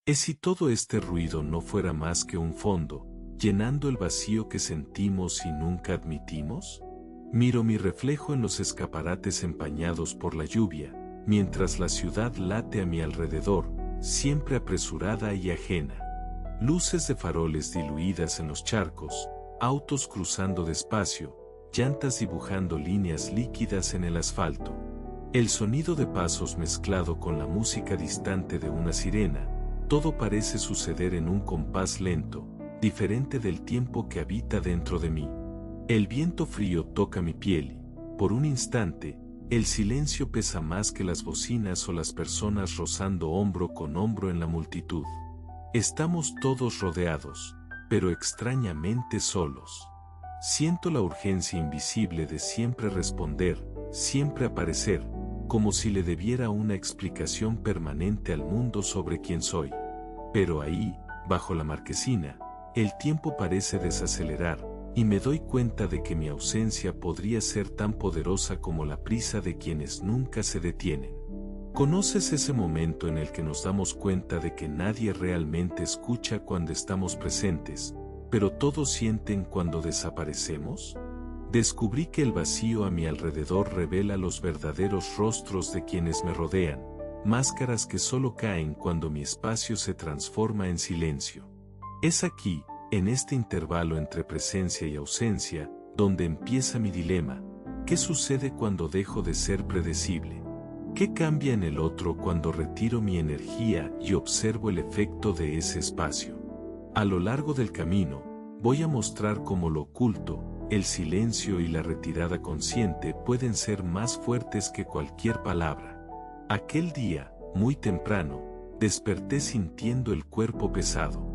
¿Es si todo este ruido no fuera más que un fondo, llenando el vacío que sentimos y nunca admitimos? Miro mi reflejo en los escaparates empañados por la lluvia, mientras la ciudad late a mi alrededor, siempre apresurada y ajena. Luces de faroles diluidas en los charcos, autos cruzando despacio, llantas dibujando líneas líquidas en el asfalto. El sonido de pasos mezclado con la música distante de una sirena, todo parece suceder en un compás lento, diferente del tiempo que habita dentro de mí. El viento frío toca mi piel y, por un instante, el silencio pesa más que las bocinas o las personas rozando hombro con hombro en la multitud. Estamos todos rodeados, pero extrañamente solos. Siento la urgencia invisible de siempre responder, siempre aparecer, como si le debiera una explicación permanente al mundo sobre quién soy. Pero ahí, bajo la marquesina, el tiempo parece desacelerar, y me doy cuenta de que mi ausencia podría ser tan poderosa como la prisa de quienes nunca se detienen. ¿Conoces ese momento en el que nos damos cuenta de que nadie realmente escucha cuando estamos presentes, pero todos sienten cuando desaparecemos? Descubrí que el vacío a mi alrededor revela los verdaderos rostros de quienes me rodean, máscaras que solo caen cuando mi espacio se transforma en silencio. Es aquí, en este intervalo entre presencia y ausencia, donde empieza mi dilema. ¿Qué sucede cuando dejo de ser predecible? ¿Qué cambia en el otro cuando retiro mi energía y observo el efecto de ese espacio? A lo largo del camino, voy a mostrar cómo lo oculto, el silencio y la retirada consciente pueden ser más fuertes que cualquier palabra. Aquel día, muy temprano, desperté sintiendo el cuerpo pesado.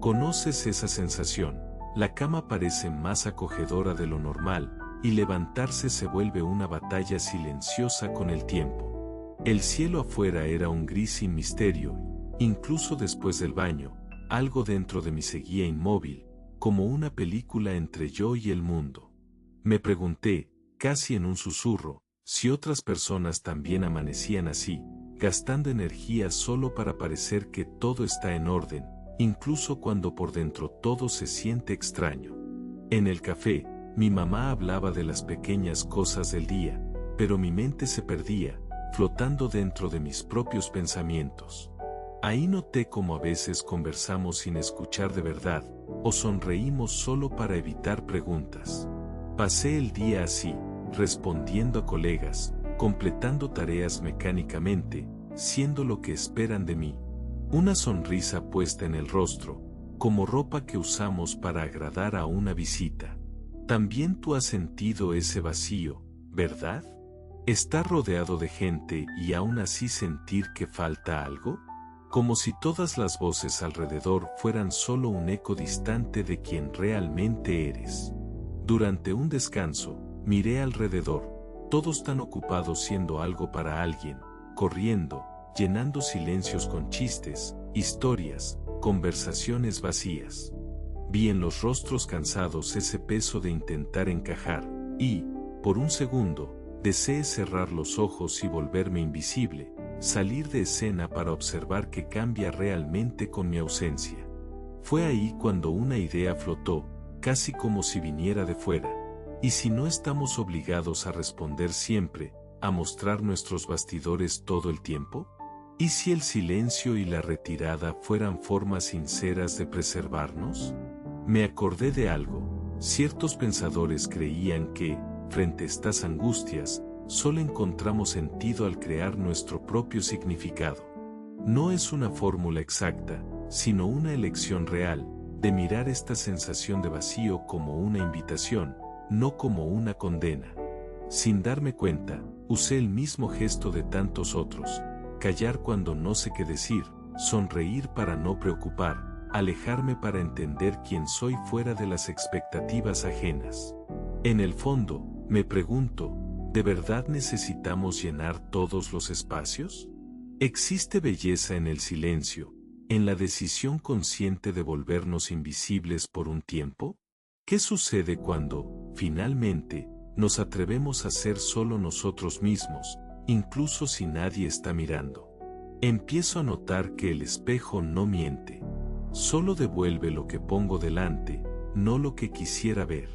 ¿Conoces esa sensación? La cama parece más acogedora de lo normal, y levantarse se vuelve una batalla silenciosa con el tiempo. El cielo afuera era un gris sin misterio, incluso después del baño, algo dentro de mí seguía inmóvil, como una película entre yo y el mundo. Me pregunté, casi en un susurro, si otras personas también amanecían así, gastando energía solo para parecer que todo está en orden, incluso cuando por dentro todo se siente extraño. En el café, mi mamá hablaba de las pequeñas cosas del día, pero mi mente se perdía, flotando dentro de mis propios pensamientos. Ahí noté cómo a veces conversamos sin escuchar de verdad, o sonreímos solo para evitar preguntas. Pasé el día así, respondiendo a colegas, completando tareas mecánicamente, siendo lo que esperan de mí. Una sonrisa puesta en el rostro, como ropa que usamos para agradar a una visita. También tú has sentido ese vacío, ¿verdad? ¿Estar rodeado de gente y aún así sentir que falta algo? Como si todas las voces alrededor fueran solo un eco distante de quien realmente eres. Durante un descanso, miré alrededor, todos tan ocupados siendo algo para alguien, corriendo, llenando silencios con chistes, historias, conversaciones vacías. Vi en los rostros cansados ese peso de intentar encajar, y, por un segundo, deseé cerrar los ojos y volverme invisible, salir de escena para observar qué cambia realmente con mi ausencia. Fue ahí cuando una idea flotó, casi como si viniera de fuera. ¿Y si no estamos obligados a responder siempre, a mostrar nuestros bastidores todo el tiempo? ¿Y si el silencio y la retirada fueran formas sinceras de preservarnos? Me acordé de algo. Ciertos pensadores creían que, frente a estas angustias, solo encontramos sentido al crear nuestro propio significado. No es una fórmula exacta, sino una elección real, de mirar esta sensación de vacío como una invitación, no como una condena. Sin darme cuenta, usé el mismo gesto de tantos otros. Callar cuando no sé qué decir, sonreír para no preocupar, alejarme para entender quién soy fuera de las expectativas ajenas. En el fondo, me pregunto, ¿de verdad necesitamos llenar todos los espacios? ¿Existe belleza en el silencio, en la decisión consciente de volvernos invisibles por un tiempo? ¿Qué sucede cuando, finalmente, nos atrevemos a ser solo nosotros mismos, incluso si nadie está mirando? Empiezo a notar que el espejo no miente. Solo devuelve lo que pongo delante, no lo que quisiera ver.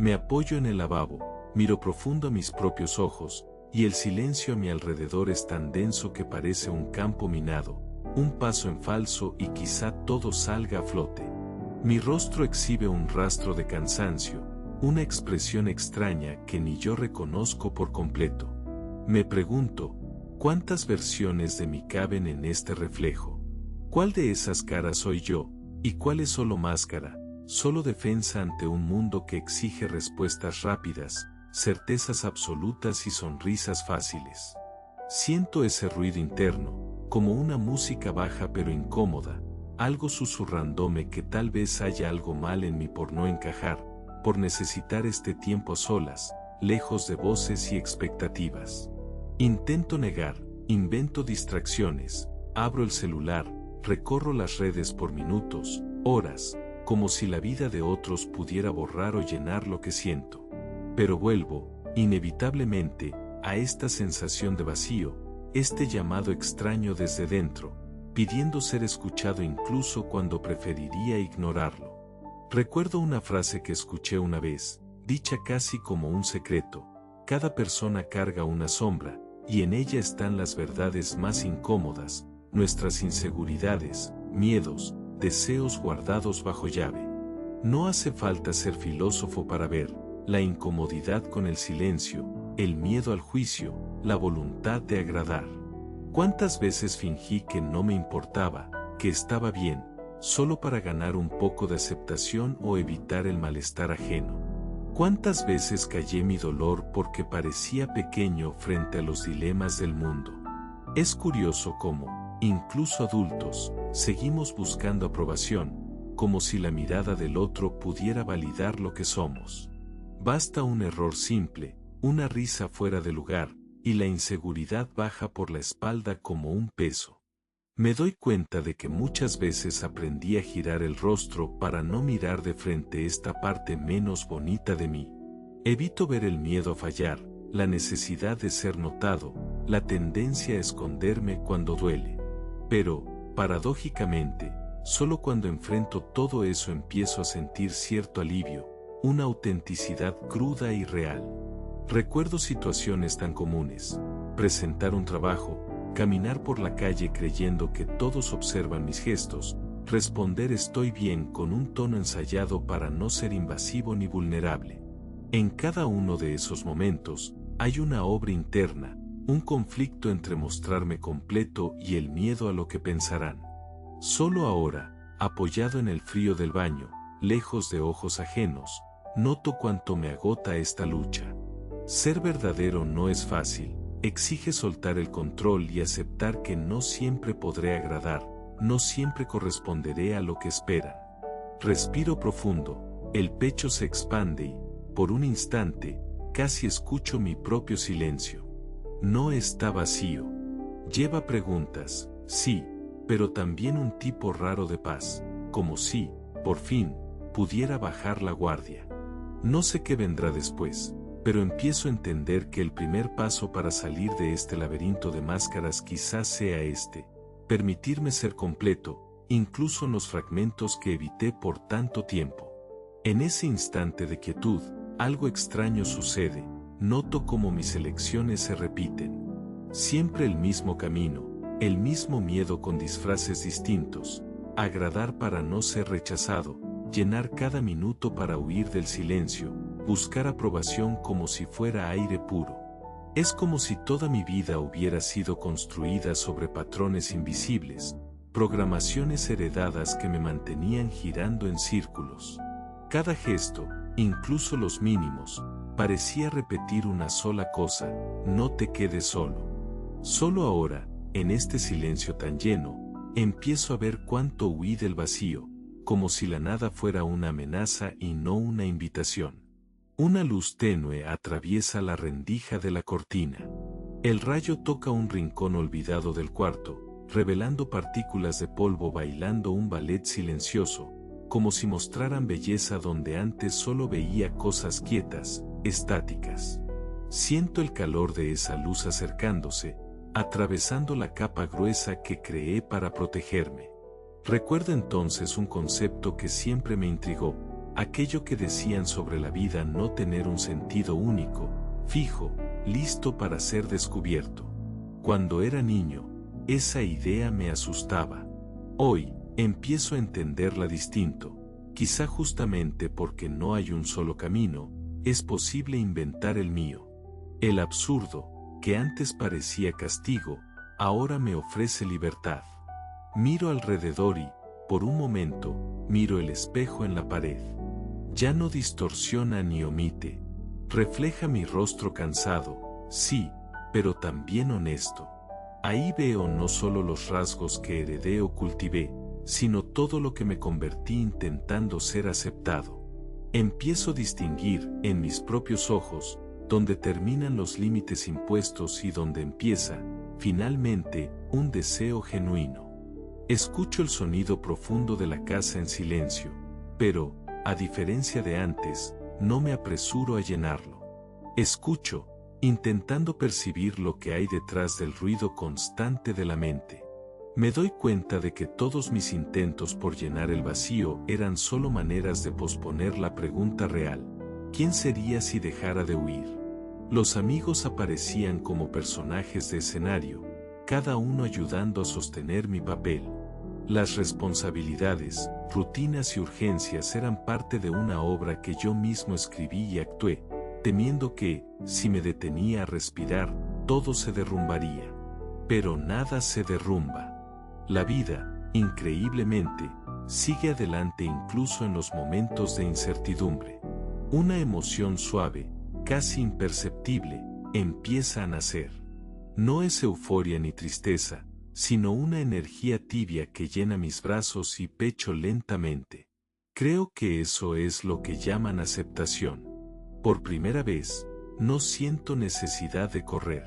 Me apoyo en el lavabo, miro profundo a mis propios ojos, y el silencio a mi alrededor es tan denso que parece un campo minado, un paso en falso y quizá todo salga a flote. Mi rostro exhibe un rastro de cansancio, una expresión extraña que ni yo reconozco por completo. Me pregunto, ¿cuántas versiones de mí caben en este reflejo? ¿Cuál de esas caras soy yo, y cuál es solo máscara, solo defensa ante un mundo que exige respuestas rápidas, certezas absolutas y sonrisas fáciles? Siento ese ruido interno, como una música baja pero incómoda, algo susurrándome que tal vez haya algo mal en mí por no encajar, por necesitar este tiempo a solas, lejos de voces y expectativas. Intento negar, invento distracciones, abro el celular, recorro las redes por minutos, horas, como si la vida de otros pudiera borrar o llenar lo que siento. Pero vuelvo, inevitablemente, a esta sensación de vacío, este llamado extraño desde dentro, pidiendo ser escuchado incluso cuando preferiría ignorarlo. Recuerdo una frase que escuché una vez, dicha casi como un secreto: cada persona carga una sombra, y en ella están las verdades más incómodas, nuestras inseguridades, miedos, deseos guardados bajo llave. No hace falta ser filósofo para ver la incomodidad con el silencio, el miedo al juicio, la voluntad de agradar. ¿Cuántas veces fingí que no me importaba, que estaba bien, solo para ganar un poco de aceptación o evitar el malestar ajeno? ¿Cuántas veces callé mi dolor porque parecía pequeño frente a los dilemas del mundo? Es curioso cómo, incluso adultos, seguimos buscando aprobación, como si la mirada del otro pudiera validar lo que somos. Basta un error simple, una risa fuera de lugar, y la inseguridad baja por la espalda como un peso. Me doy cuenta de que muchas veces aprendí a girar el rostro para no mirar de frente esta parte menos bonita de mí. Evito ver el miedo a fallar, la necesidad de ser notado, la tendencia a esconderme cuando duele. Pero, paradójicamente, solo cuando enfrento todo eso empiezo a sentir cierto alivio, una autenticidad cruda y real. Recuerdo situaciones tan comunes: presentar un trabajo, caminar por la calle creyendo que todos observan mis gestos, responder estoy bien con un tono ensayado para no ser invasivo ni vulnerable. En cada uno de esos momentos, hay una obra interna, un conflicto entre mostrarme completo y el miedo a lo que pensarán. Solo ahora, apoyado en el frío del baño, lejos de ojos ajenos, noto cuánto me agota esta lucha. Ser verdadero no es fácil. Exige soltar el control y aceptar que no siempre podré agradar, no siempre corresponderé a lo que esperan. Respiro profundo, el pecho se expande y, por un instante, casi escucho mi propio silencio. No está vacío. Lleva preguntas, sí, pero también un tipo raro de paz, como si, por fin, pudiera bajar la guardia. No sé qué vendrá después, pero empiezo a entender que el primer paso para salir de este laberinto de máscaras quizás sea permitirme ser completo, incluso en los fragmentos que evité por tanto tiempo. En ese instante de quietud, algo extraño sucede, noto cómo mis elecciones se repiten. Siempre el mismo camino, el mismo miedo con disfraces distintos, agradar para no ser rechazado, llenar cada minuto para huir del silencio, buscar aprobación como si fuera aire puro. Es como si toda mi vida hubiera sido construida sobre patrones invisibles, programaciones heredadas que me mantenían girando en círculos. Cada gesto, incluso los mínimos, parecía repetir una sola cosa: no te quedes solo. Solo ahora, en este silencio tan lleno, empiezo a ver cuánto huí del vacío, como si la nada fuera una amenaza y no una invitación. Una luz tenue atraviesa la rendija de la cortina. El rayo toca un rincón olvidado del cuarto, revelando partículas de polvo bailando un ballet silencioso, como si mostraran belleza donde antes solo veía cosas quietas, estáticas. Siento el calor de esa luz acercándose, atravesando la capa gruesa que creé para protegerme. Recuerdo entonces un concepto que siempre me intrigó, aquello que decían sobre la vida no tener un sentido único, fijo, listo para ser descubierto. Cuando era niño, esa idea me asustaba. Hoy, empiezo a entenderla distinto, quizá justamente porque no hay un solo camino, es posible inventar el mío. El absurdo, que antes parecía castigo, ahora me ofrece libertad. Miro alrededor y, por un momento, miro el espejo en la pared. Ya no distorsiona ni omite. Refleja mi rostro cansado, sí, pero también honesto. Ahí veo no solo los rasgos que heredé o cultivé, sino todo lo que me convertí intentando ser aceptado. Empiezo a distinguir, en mis propios ojos, donde terminan los límites impuestos y donde empieza, finalmente, un deseo genuino. Escucho el sonido profundo de la casa en silencio, pero, a diferencia de antes, no me apresuro a llenarlo. Escucho, intentando percibir lo que hay detrás del ruido constante de la mente. Me doy cuenta de que todos mis intentos por llenar el vacío eran solo maneras de posponer la pregunta real: ¿quién sería si dejara de huir? Los amigos aparecían como personajes de escenario, cada uno ayudando a sostener mi papel. Las responsabilidades, rutinas y urgencias eran parte de una obra que yo mismo escribí y actué, temiendo que, si me detenía a respirar, todo se derrumbaría. Pero nada se derrumba. La vida, increíblemente, sigue adelante incluso en los momentos de incertidumbre. Una emoción suave, casi imperceptible, empieza a nacer. No es euforia ni tristeza, sino una energía tibia que llena mis brazos y pecho lentamente. Creo que eso es lo que llaman aceptación. Por primera vez, no siento necesidad de correr.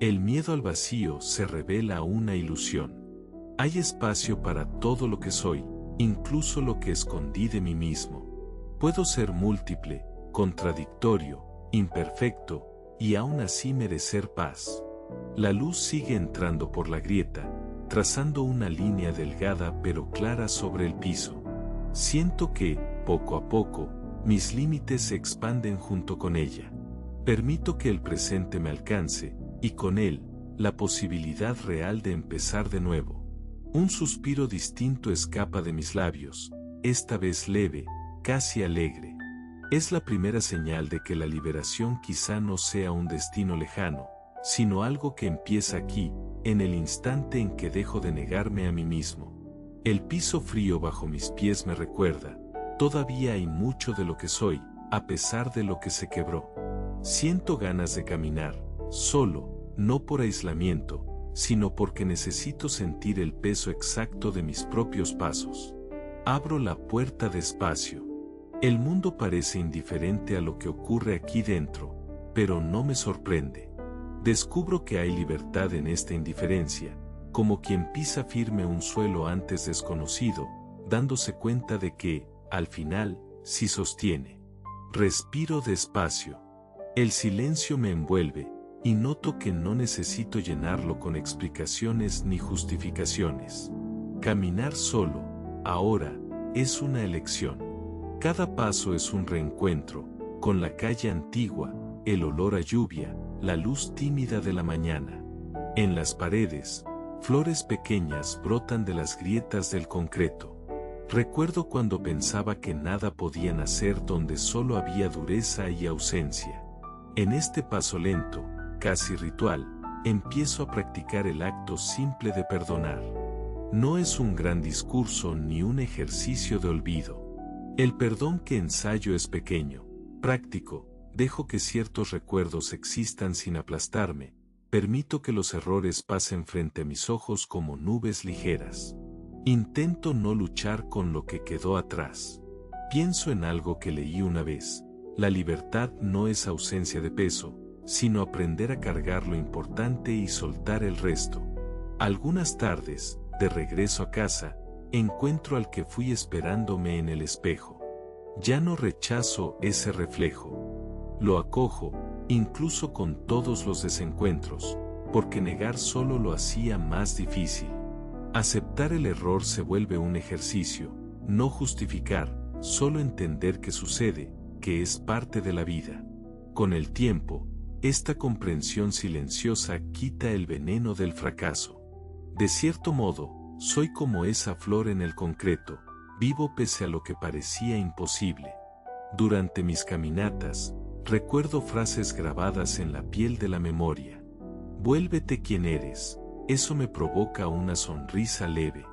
El miedo al vacío se revela una ilusión. Hay espacio para todo lo que soy, incluso lo que escondí de mí mismo. Puedo ser múltiple, contradictorio, imperfecto, y aún así merecer paz. La luz sigue entrando por la grieta, trazando una línea delgada pero clara sobre el piso. Siento que, poco a poco, mis límites se expanden junto con ella. Permito que el presente me alcance, y con él, la posibilidad real de empezar de nuevo. Un suspiro distinto escapa de mis labios, esta vez leve, casi alegre. Es la primera señal de que la liberación quizá no sea un destino lejano, sino algo que empieza aquí, en el instante en que dejo de negarme a mí mismo. El piso frío bajo mis pies me recuerda: todavía hay mucho de lo que soy, a pesar de lo que se quebró. Siento ganas de caminar, solo, no por aislamiento, sino porque necesito sentir el peso exacto de mis propios pasos. Abro la puerta despacio. El mundo parece indiferente a lo que ocurre aquí dentro, pero no me sorprende. Descubro que hay libertad en esta indiferencia, como quien pisa firme un suelo antes desconocido, dándose cuenta de que, al final, sí sostiene. Respiro despacio. El silencio me envuelve, y noto que no necesito llenarlo con explicaciones ni justificaciones. Caminar solo, ahora, es una elección. Cada paso es un reencuentro, con la calle antigua, el olor a lluvia, la luz tímida de la mañana. En las paredes, flores pequeñas brotan de las grietas del concreto. Recuerdo cuando pensaba que nada podía nacer donde solo había dureza y ausencia. En este paso lento, casi ritual, empiezo a practicar el acto simple de perdonar. No es un gran discurso ni un ejercicio de olvido. El perdón que ensayo es pequeño, práctico, dejo que ciertos recuerdos existan sin aplastarme, permito que los errores pasen frente a mis ojos como nubes ligeras. Intento no luchar con lo que quedó atrás. Pienso en algo que leí una vez: la libertad no es ausencia de peso, sino aprender a cargar lo importante y soltar el resto. Algunas tardes, de regreso a casa, encuentro al que fui esperándome en el espejo. Ya no rechazo ese reflejo. Lo acojo, incluso con todos los desencuentros, porque negar solo lo hacía más difícil. Aceptar el error se vuelve un ejercicio, no justificar, solo entender que sucede, que es parte de la vida. Con el tiempo, esta comprensión silenciosa quita el veneno del fracaso. De cierto modo, soy como esa flor en el concreto, vivo pese a lo que parecía imposible. Durante mis caminatas, recuerdo frases grabadas en la piel de la memoria. Vuélvete quien eres, eso me provoca una sonrisa leve.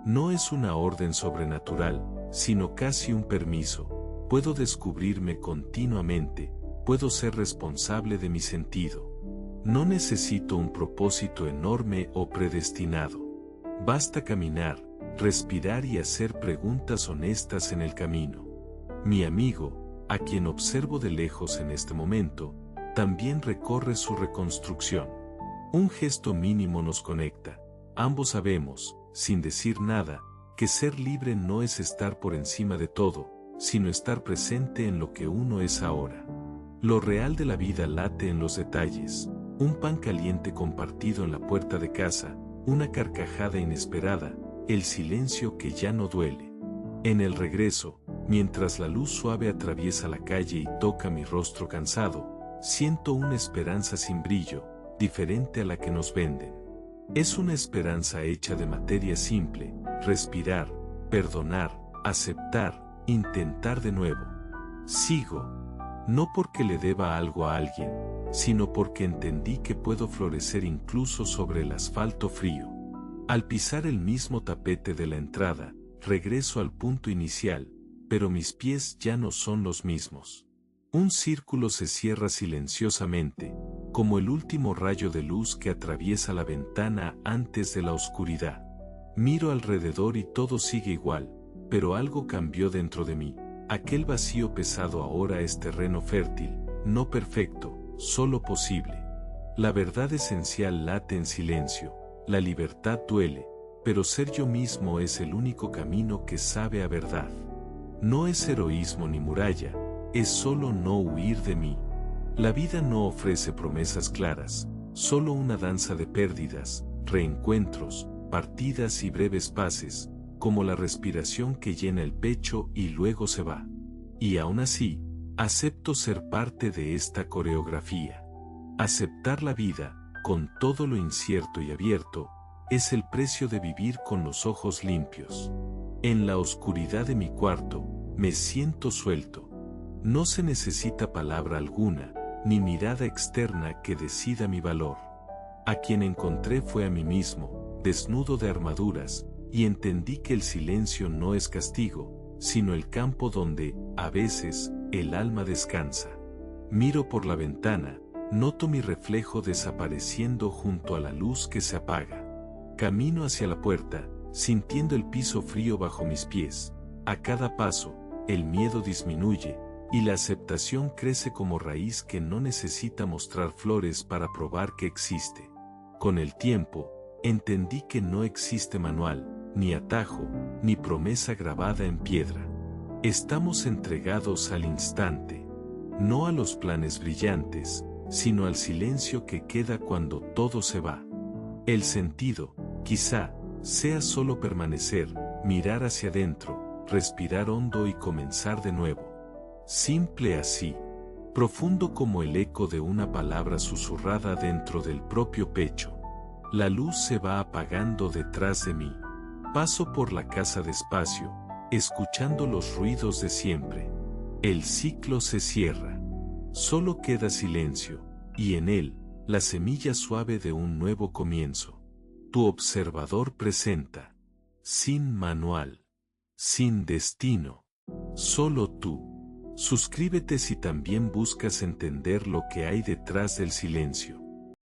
No es una orden sobrenatural, sino casi un permiso. Puedo descubrirme continuamente, puedo ser responsable de mi sentido. No necesito un propósito enorme o predestinado. Basta caminar, respirar y hacer preguntas honestas en el camino. Mi amigo, a quien observo de lejos en este momento, también recorre su reconstrucción. Un gesto mínimo nos conecta. Ambos sabemos, sin decir nada, que ser libre no es estar por encima de todo, sino estar presente en lo que uno es ahora. Lo real de la vida late en los detalles, un pan caliente compartido en la puerta de casa, una carcajada inesperada, el silencio que ya no duele. En el regreso, mientras la luz suave atraviesa la calle y toca mi rostro cansado, siento una esperanza sin brillo, diferente a la que nos venden. Es una esperanza hecha de materia simple, respirar, perdonar, aceptar, intentar de nuevo. Sigo, no porque le deba algo a alguien, sino porque entendí que puedo florecer incluso sobre el asfalto frío. Al pisar el mismo tapete de la entrada, regreso al punto inicial, pero mis pies ya no son los mismos. Un círculo se cierra silenciosamente, como el último rayo de luz que atraviesa la ventana antes de la oscuridad. Miro alrededor y todo sigue igual, pero algo cambió dentro de mí. Aquel vacío pesado ahora es terreno fértil, no perfecto, solo posible. La verdad esencial late en silencio, la libertad duele, pero ser yo mismo es el único camino que sabe a verdad. No es heroísmo ni muralla, es solo no huir de mí. La vida no ofrece promesas claras, solo una danza de pérdidas, reencuentros, partidas y breves pases, como la respiración que llena el pecho y luego se va. Y aún así, acepto ser parte de esta coreografía. Aceptar la vida, con todo lo incierto y abierto, es el precio de vivir con los ojos limpios. En la oscuridad de mi cuarto, me siento suelto. No se necesita palabra alguna, ni mirada externa que decida mi valor. A quien encontré fue a mí mismo, desnudo de armaduras, y entendí que el silencio no es castigo, sino el campo donde, a veces, el alma descansa. Miro por la ventana, noto mi reflejo desapareciendo junto a la luz que se apaga. Camino hacia la puerta, sintiendo el piso frío bajo mis pies. A cada paso, el miedo disminuye, y la aceptación crece como raíz que no necesita mostrar flores para probar que existe. Con el tiempo, entendí que no existe manual, ni atajo, ni promesa grabada en piedra. Estamos entregados al instante, no a los planes brillantes, sino al silencio que queda cuando todo se va. El sentido, quizá, sea solo permanecer, mirar hacia adentro, respirar hondo y comenzar de nuevo. Simple así, profundo como el eco de una palabra susurrada dentro del propio pecho. La luz se va apagando detrás de mí. Paso por la casa despacio, escuchando los ruidos de siempre. El ciclo se cierra. Solo queda silencio, y en él, la semilla suave de un nuevo comienzo. Tu observador presenta. Sin manual. Sin destino. Solo tú. Suscríbete si también buscas entender lo que hay detrás del silencio.